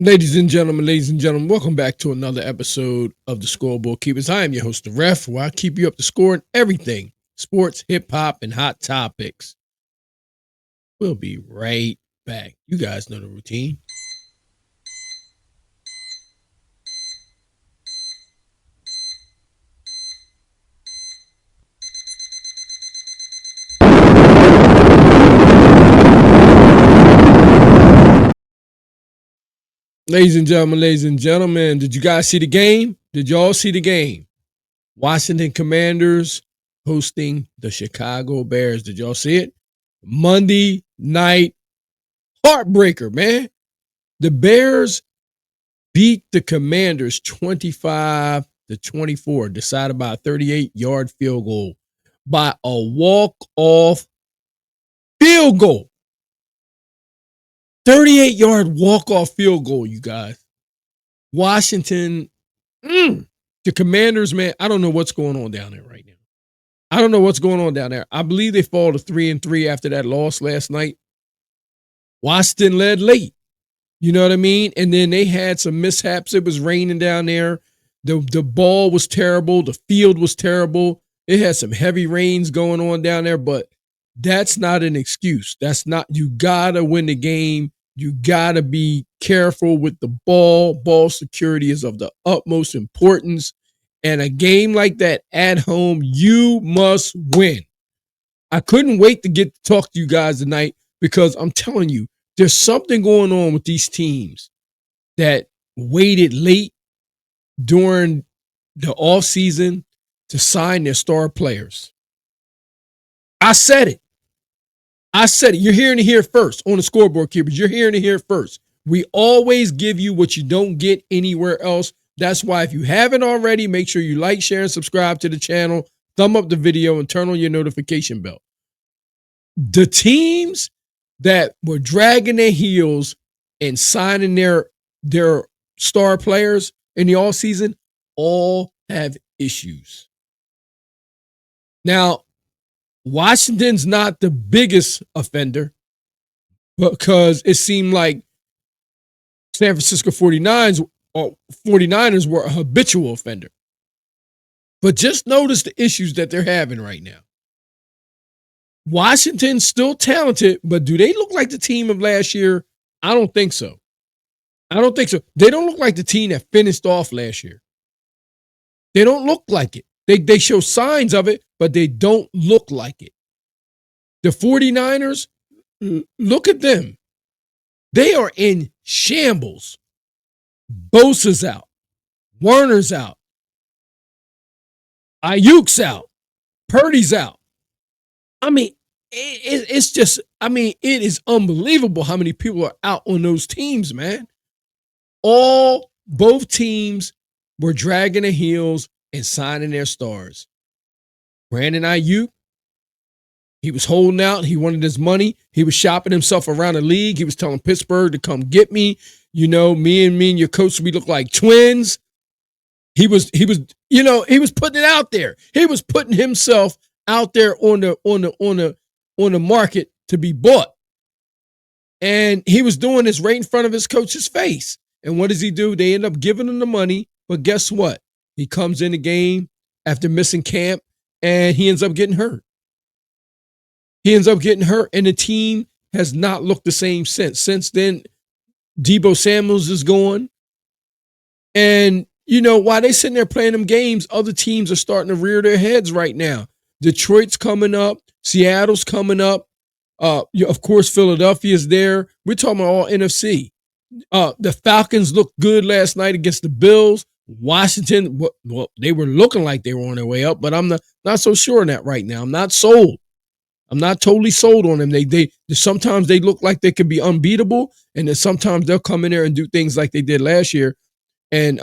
Ladies and gentlemen, welcome back to another episode of the Scoreboard Keepers. I am your host, the Ref, where I keep you up to score and everything sports, hip hop, and hot topics. We'll be right back. You guys know the routine. Ladies and gentlemen, did you guys see the game? Did y'all see the game? Washington Commanders hosting the Chicago Bears. Did y'all see it? Monday night heartbreaker, man. The Bears beat the Commanders 25-24, decided by a 38-yard field goal by a walk-off field goal. 38-yard walk-off field goal, you guys. Washington, the Commanders, man, I don't know what's going on down there right now. I don't know what's going on down there. I believe they fall to 3-3 after that loss last night. Washington led late. You know what I mean? And then they had some mishaps. It was raining down there. The ball was terrible. The field was terrible. It had some heavy rains going on down there, but that's not an excuse. That's not, you gotta win the game. You gotta be careful with the ball. Ball security is of the utmost importance. And a game like that at home, you must win. I couldn't wait to get to talk to you guys tonight because I'm telling you, there's something going on with these teams that waited late during the offseason to sign their star players. I said it. You're hearing it here first on the Scoreboard Keepers. You're hearing it here first. We always give you what you don't get anywhere else. That's why if you haven't already, make sure you like, share, and subscribe to the channel. Thumb up the video and turn on your notification bell. The teams that were dragging their heels and signing their star players in the offseason all have issues. Now, Washington's not the biggest offender because it seemed like San Francisco 49ers were a habitual offender. But just notice the issues that they're having right now. Washington's still talented, but do they look like the team of last year? I don't think so. They don't look like the team that finished off last year. They don't look like it. They show signs of it, but they don't look like it. The 49ers, look at them. They are in shambles. Bosa's out. Warner's out. Ayuk's out. Purdy's out. I mean, it's just, it is unbelievable how many people are out on those teams, man. Both teams were dragging their heels and signing their stars. Brandon Ayuk, he was holding out. He wanted his money. He was shopping himself around the league. He was telling Pittsburgh to come get me. You know, me and your coach, we look like twins. He was putting it out there. He was putting himself out there on the market to be bought. And he was doing this right in front of his coach's face. And what does he do? They end up giving him the money. But guess what? He comes in the game after missing camp and he ends up getting hurt. And the team has not looked the same since. Since then, Deebo Samuels is gone. And, while they're sitting there playing them games, other teams are starting to rear their heads right now. Detroit's coming up. Seattle's coming up. Of course, Philadelphia's there. We're talking about all NFC. The Falcons looked good last night against the Bills. Washington, well, they were looking like they were on their way up, but I'm not so sure on that right now. I'm not sold. I'm not totally sold on them. They sometimes they look like they could be unbeatable, and then sometimes they'll come in there and do things like they did last year, and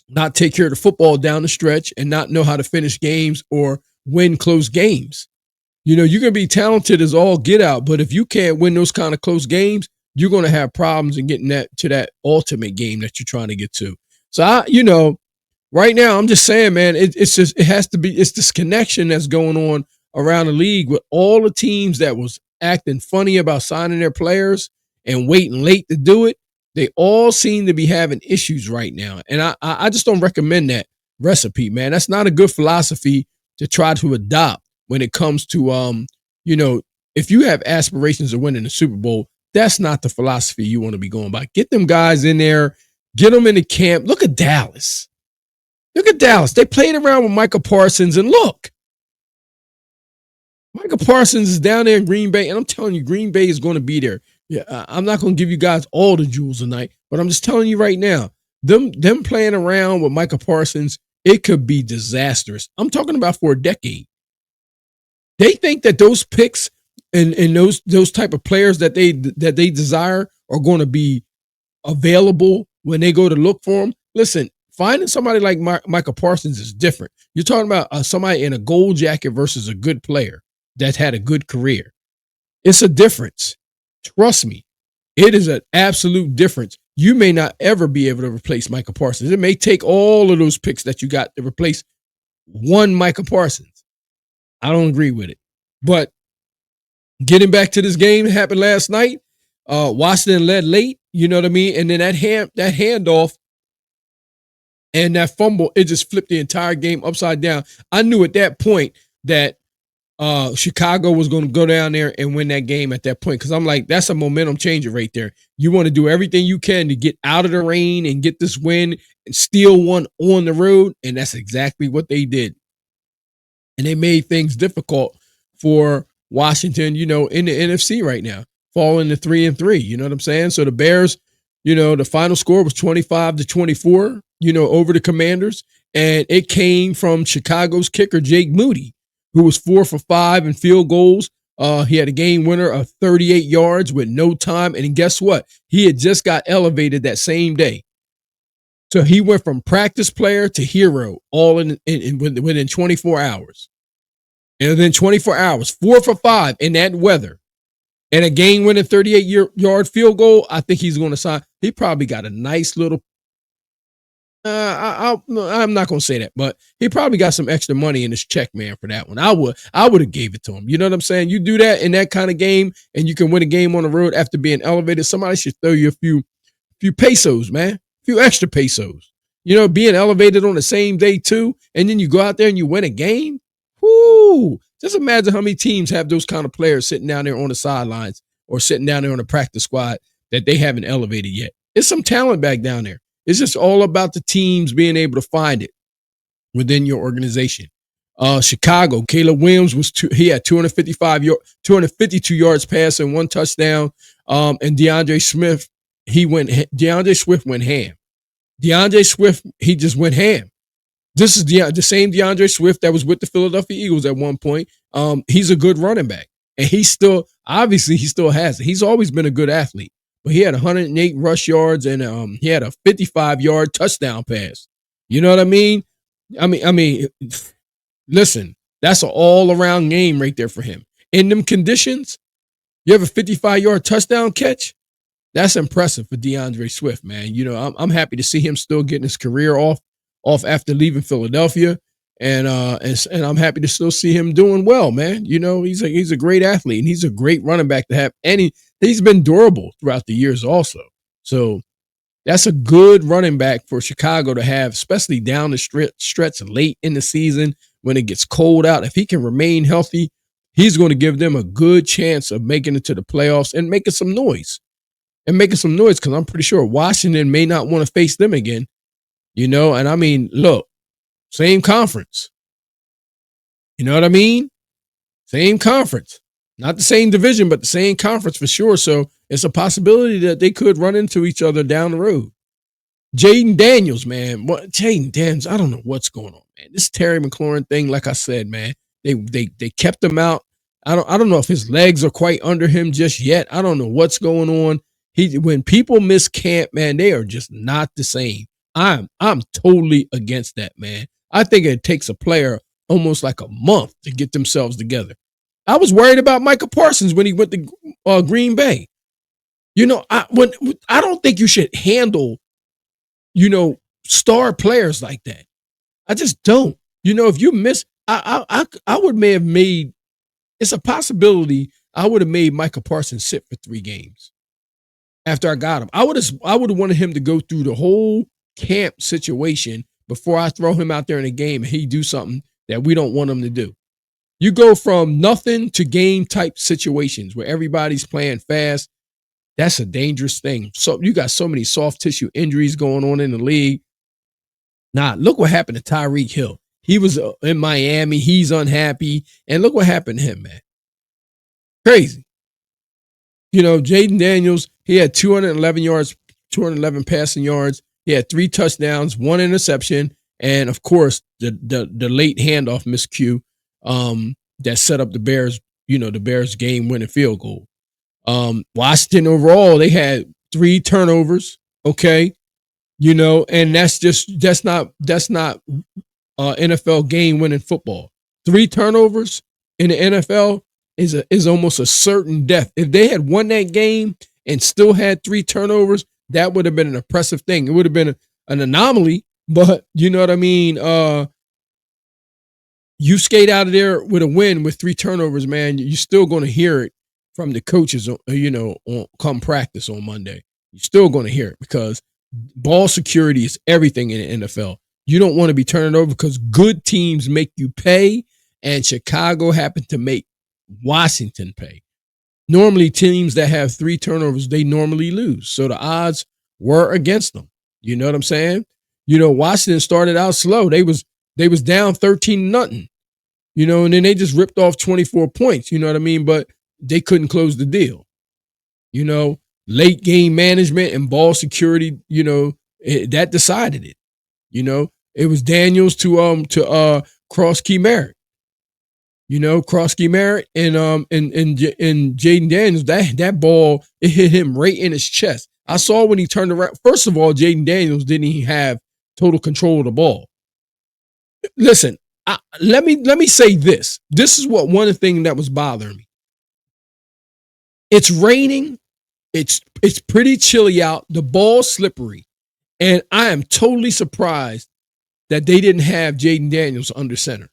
not take care of the football down the stretch and not know how to finish games or win close games. You can be talented as all get out, but if you can't win those kind of close games, you're going to have problems in getting to that ultimate game that you're trying to get to. So right now I'm just saying, man, it's this connection that's going on around the league with all the teams that was acting funny about signing their players and waiting late to do it. They all seem to be having issues right now. And I just don't recommend that recipe, man. That's not a good philosophy to try to adopt when it comes to, if you have aspirations of winning the Super Bowl, that's not the philosophy you want to be going by. Get them guys in there, get them into camp. Look at Dallas. They played around with Micah Parsons, and look. Micah Parsons is down there in Green Bay, and I'm telling you, Green Bay is going to be there. Yeah, I'm not going to give you guys all the jewels tonight, but I'm just telling you right now, them playing around with Micah Parsons, it could be disastrous. I'm talking about for a decade. They think that those picks and those type of players that they desire are going to be available when they go to look for them. Listen, finding somebody like Micah Parsons is different. You're talking about somebody in a gold jacket versus a good player that had a good career. It's a difference. Trust me, it is an absolute difference. You may not ever be able to replace Micah Parsons. It may take all of those picks that you got to replace one Micah Parsons. I don't agree with it. But getting back to this game that happened last night, Washington led late, you know what I mean? And then that handoff and that fumble, it just flipped the entire game upside down. I knew at that point that Chicago was going to go down there and win that game at that point, because I'm like, that's a momentum changer right there. You want to do everything you can to get out of the rain and get this win and steal one on the road, and that's exactly what they did. And they made things difficult for Washington, in the NFC right now, falling to 3-3. You know what I'm saying? So the Bears, the final score was 25-24, over the Commanders, and it came from Chicago's kicker, Jake Moody, who was 4 for 5 in field goals. He had a game winner of 38 yards with no time. And guess what? He had just got elevated that same day. So he went from practice player to hero all within 24 hours. And within 24 hours, 4 for 5 in that weather, and a game winning 38-yard field goal, I think he's going to sign. He probably got a nice little I'm not going to say that, but he probably got some extra money in his check, man, for that one. I would have gave it to him. You know what I'm saying? You do that in that kind of game, and you can win a game on the road after being elevated. Somebody should throw you a few pesos, man, a few extra pesos. Being elevated on the same day too, and then you go out there and you win a game. Whoo! Just imagine how many teams have those kind of players sitting down there on the sidelines or sitting down there on the practice squad that they haven't elevated yet. It's some talent back down there. It's just all about the teams being able to find it within your organization. Chicago, Caleb Williams he had 252 yards passing, 1 touchdown. And DeAndre Swift went ham. DeAndre Swift, he just went ham. This is the same DeAndre Swift that was with the Philadelphia Eagles at one point. He's a good running back, and he still has it. He's always been a good athlete. But he had 108 rush yards, and he had a 55-yard touchdown pass. You know what I mean? I mean, listen, that's an all-around game right there for him. In them conditions, you have a 55-yard touchdown catch. That's impressive for DeAndre Swift, man. I'm happy to see him still getting his career off after leaving Philadelphia, and I'm happy to still see him doing well, man. He's a great athlete, and he's a great running back to have, and he's been durable throughout the years also. So that's a good running back for Chicago to have, especially down the stretch late in the season when it gets cold out. If he can remain healthy, he's going to give them a good chance of making it to the playoffs and making some noise. Because I'm pretty sure Washington may not want to face them again. And I mean, look, same conference. You know what I mean? Same conference. Not the same division, but the same conference for sure. So it's a possibility that they could run into each other down the road. Jayden Daniels, man. Jayden Daniels, I don't know what's going on, man. This Terry McLaurin thing, like I said, man, they kept him out. I don't know if his legs are quite under him just yet. I don't know what's going on. When people miss camp, man, they are just not the same. I'm totally against that, man. I think it takes a player almost like a month to get themselves together. I was worried about Micah Parsons when he went to Green Bay. I don't think you should handle, star players like that. I just don't. If you miss, I may have made. It's a possibility I would have made Micah Parsons sit for 3 games after I got him. I would have wanted him to go through the whole camp situation before I throw him out there in a game and he do something that we don't want him to do. You go from nothing to game type situations where everybody's playing fast. That's a dangerous thing. So you got so many soft tissue injuries going on in the league. Nah, look what happened to Tyreek Hill. He was in Miami. He's unhappy. And look what happened to him, man. Crazy. You know, Jayden Daniels, he had 211 yards, 211 passing yards. He had 3 touchdowns, 1 interception, and of course, the late handoff miscue that set up the Bears, the Bears game winning field goal. Washington overall, they had 3 turnovers. Okay. And that's not NFL game winning football. 3 turnovers in the NFL is almost a certain death. If they had won that game and still had 3 turnovers, that would have been an impressive thing. It would have been an anomaly, but you know what I mean? You skate out of there with a win with 3 turnovers, man. You're still going to hear it from the coaches, come practice on Monday. You're still going to hear it because ball security is everything in the NFL. You don't want to be turning over because good teams make you pay, and Chicago happened to make Washington pay. Normally, teams that have 3 turnovers, they normally lose. So the odds were against them. You know what I'm saying? Washington started out slow. They was down 13-0. And then they just ripped off 24 points. You know what I mean? But they couldn't close the deal. Late game management and ball security, that decided it. It was Daniels to Cross-Key Merritt. Cross-Key Merritt and Jayden Daniels, that ball, it hit him right in his chest. I saw when he turned around. First of all, Jayden Daniels didn't even have total control of the ball. Listen, let me say this. This is one thing that was bothering me. It's raining. It's pretty chilly out. The ball's slippery. And I am totally surprised that they didn't have Jayden Daniels under center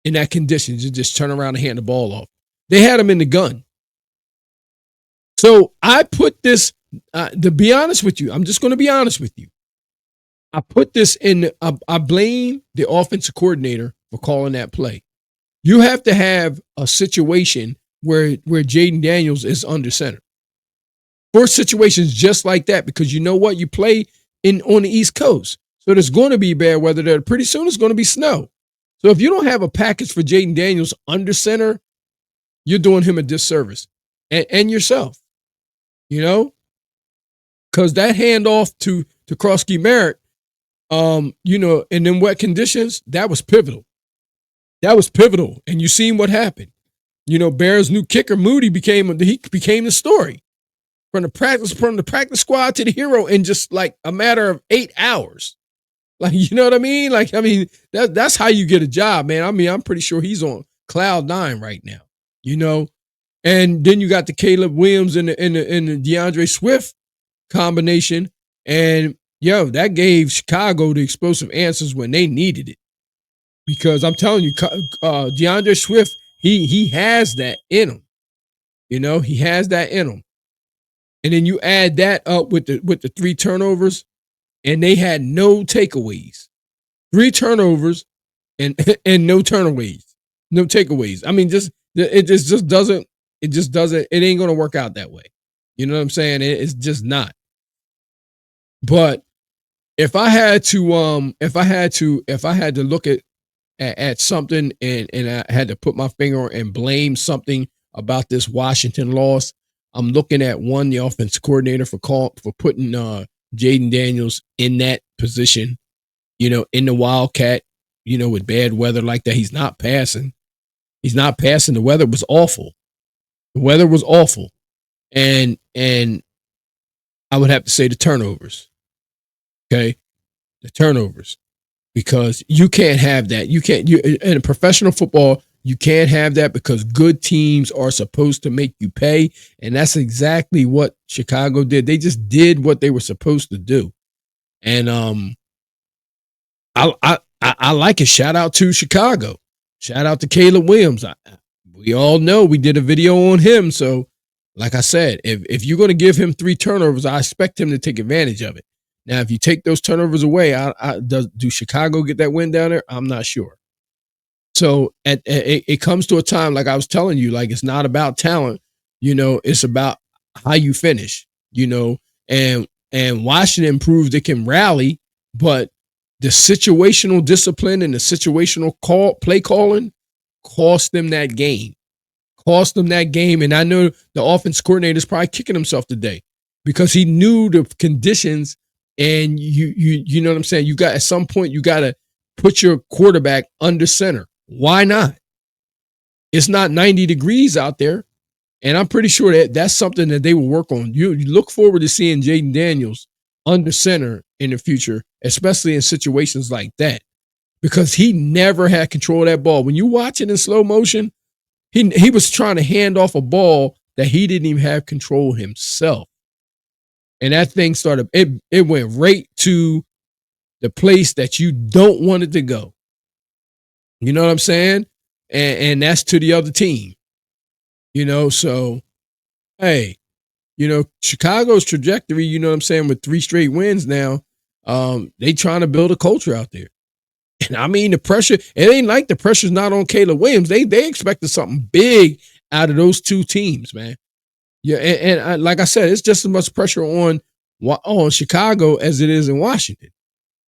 in that condition to just turn around and hand the ball off. They had him in the gun. So I put this, to be honest with you, I'm just going to be honest with you. I put this in, I blame the offensive coordinator for calling that play. You have to have a situation where Jayden Daniels is under center. For situations just like that, because you know what? You play on the East Coast. So there's going to be bad weather there. Pretty soon it's going to be snow. So if you don't have a package for Jayden Daniels under center, you're doing him a disservice and yourself, because that handoff to Cross-Key Merritt, and in wet conditions, that was pivotal. That was pivotal. And you seen what happened. Bears' new kicker, Moody, became the story from the practice squad to the hero in just like a matter of 8 hours. Like, you know what I mean? That's how you get a job, man. I'm pretty sure he's on cloud 9 right now, And then you got the Caleb Williams and the DeAndre Swift combination. And, that gave Chicago the explosive answers when they needed it. Because I'm telling you, DeAndre Swift, he has that in him. He has that in him. And then you add that up with the 3 turnovers, and they had no takeaways. 3 turnovers and no turnaways. No takeaways. I mean, it ain't gonna work out that way. You know what I'm saying? It's just not. But if I had to look at something and I had to put my finger and blame something about this Washington loss, I'm looking at the offensive coordinator for putting Jayden Daniels in that position, in the Wildcat, with bad weather like that. He's not passing. The weather was awful. And I would have to say the turnovers. Okay. The turnovers, because you can't have that. In professional football, you can't have that because good teams are supposed to make you pay. And that's exactly what Chicago did. They just did what they were supposed to do. And I like it. Shout out to Chicago. Shout out to Caleb Williams. We all know we did a video on him. So like I said, if you're going to give him 3 turnovers, I expect him to take advantage of it. Now, if you take those turnovers away, do Chicago get that win down there? I'm not sure. So it comes to a time, like I was telling you, like it's not about talent, it's about how you finish, and Washington proved it can rally, but the situational discipline and the situational play calling cost them that game. And I know the offense coordinator is probably kicking himself today because he knew the conditions. And you know what I'm saying? At some point, you got to put your quarterback under center. Why not? It's not 90 degrees out there. And I'm pretty sure that that's something that they will work on. You look forward to seeing Jayden Daniels under center in the future, especially in situations like that, because he never had control of that ball. When you watch it in slow motion, he was trying to hand off a ball that he didn't even have control himself. And that thing it went right to the place that you don't want it to go. You know what I'm saying? And that's to the other team. So, hey, Chicago's trajectory, you know what I'm saying, with 3 straight wins now, they trying to build a culture out there. And I mean, the pressure, it ain't like the pressure's not on Caleb Williams. They expected something big out of those 2 teams, man. Yeah, and like I said, it's just as much pressure on Chicago as it is in Washington.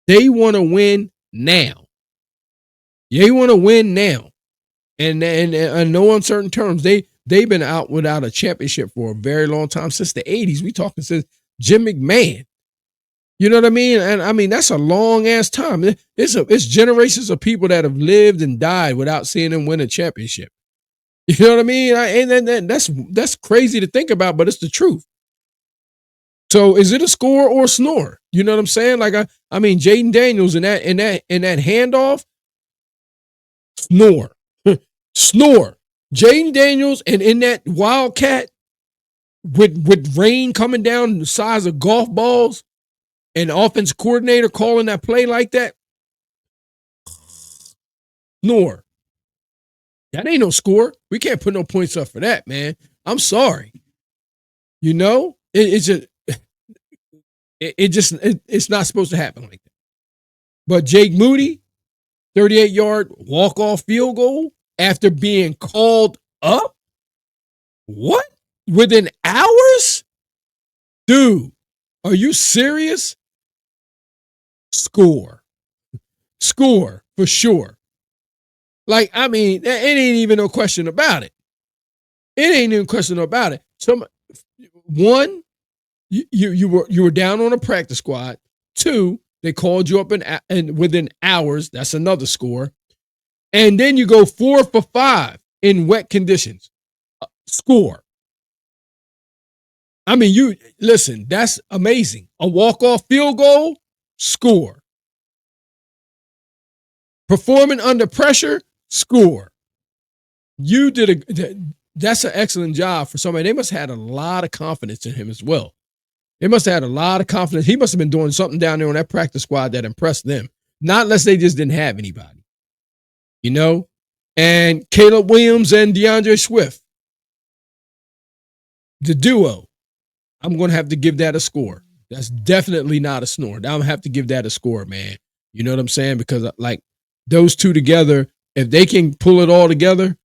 They want to win now. And in no uncertain terms, they've been out without a championship for a very long time, since the 80s. We talking since Jim McMahon. You know what I mean? And I mean, that's a long ass time. It's generations of people that have lived and died without seeing them win a championship. You know what I mean? And that's crazy to think about, but it's the truth. So is it a score or a snore? You know what I'm saying? Like I mean, Jayden Daniels in that handoff, snore. Snore. Jayden Daniels, and in that Wildcat with rain coming down the size of golf balls, and the offense coordinator calling that play like that, snore. That ain't no score. We can't put no points up for that, man. I'm sorry. It's not supposed to happen like that. But Jake Moody, 38-yard walk-off field goal after being called up? What? Within hours? Dude, are you serious? Score for sure. Like, I mean, it ain't even no question about it. One, you were down on a practice squad. 2, they called you up and within hours. That's another score. And then you go 4 for 5 in wet conditions. Score. I mean, listen, that's amazing. A walk-off field goal, score. Performing under pressure, score. That's an excellent job for somebody. They must have had a lot of confidence in him as well. They must have had a lot of confidence. He must have been doing something down there on that practice squad that impressed them. Not unless they just didn't have anybody. And Caleb Williams and DeAndre Swift. The duo. I'm going to have to give that a score. That's definitely not a snore. I'm going to have to give that a score, man. You know what I'm saying? Because, like, those 2 together, if they can pull it all together,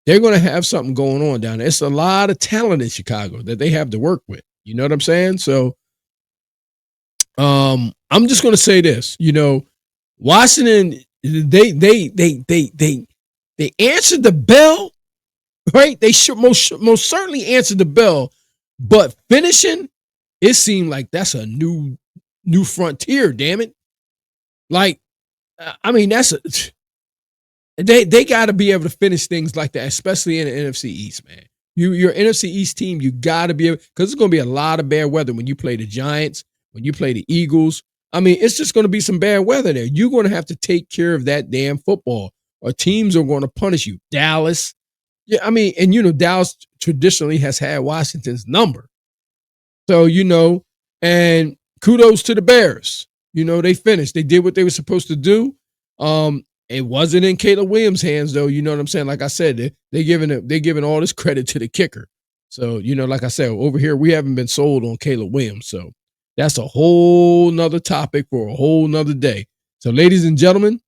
they're going to have something going on down there. It's a lot of talent in Chicago that they have to work with. You know what I'm saying? So, I'm just going to say this. Washington, they answered the bell, right? They should most certainly answered the bell, but finishing, it seemed like that's a new frontier. Damn it! Like, I mean, they got to be able to finish things like that, especially in the NFC East, man. Your NFC East team, you got to be able, because it's going to be a lot of bad weather when you play the Giants, when you play the Eagles. I mean, it's just going to be some bad weather there. You're going to have to take care of that damn football, or teams are going to punish you. Dallas. Yeah, I mean, and Dallas traditionally has had Washington's number. So, and kudos to the Bears. They finished. They did what they were supposed to do. It wasn't in Caleb Williams' hands, though. You know what I'm saying? Like I said, they're giving all this credit to the kicker. So, like I said, over here, we haven't been sold on Caleb Williams. So that's a whole nother topic for a whole nother day. So, ladies and gentlemen,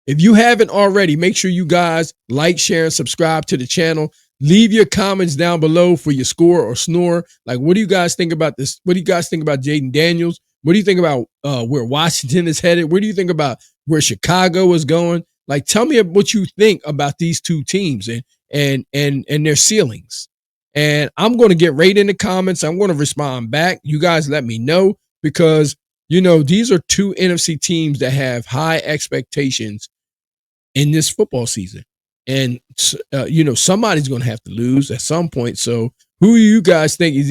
if you haven't already, make sure you guys like, share, and subscribe to the channel. Leave your comments down below for your score or snore. Like, what do you guys think about this? What do you guys think about Jayden Daniels? What do you think about where Washington is headed? What do you think about where Chicago is going? Like, tell me what you think about these two teams and their ceilings. And I'm going to get right in the comments. I'm going to respond back. You guys let me know because, these are two NFC teams that have high expectations in this football season. And, somebody's going to have to lose at some point. So who do you guys think is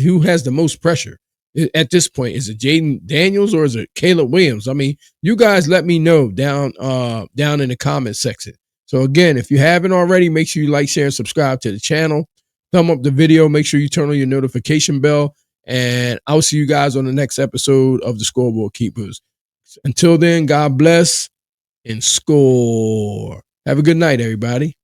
who has the most pressure at this point? Is it Jayden Daniels or is it Caleb Williams? I mean, you guys let me know down in the comment section. So again, if you haven't already, make sure you like, share, and subscribe to the channel. Thumb up the video. Make sure you turn on your notification bell. And I'll see you guys on the next episode of the Scoreboard Keepers. Until then, God bless and score. Have a good night, everybody.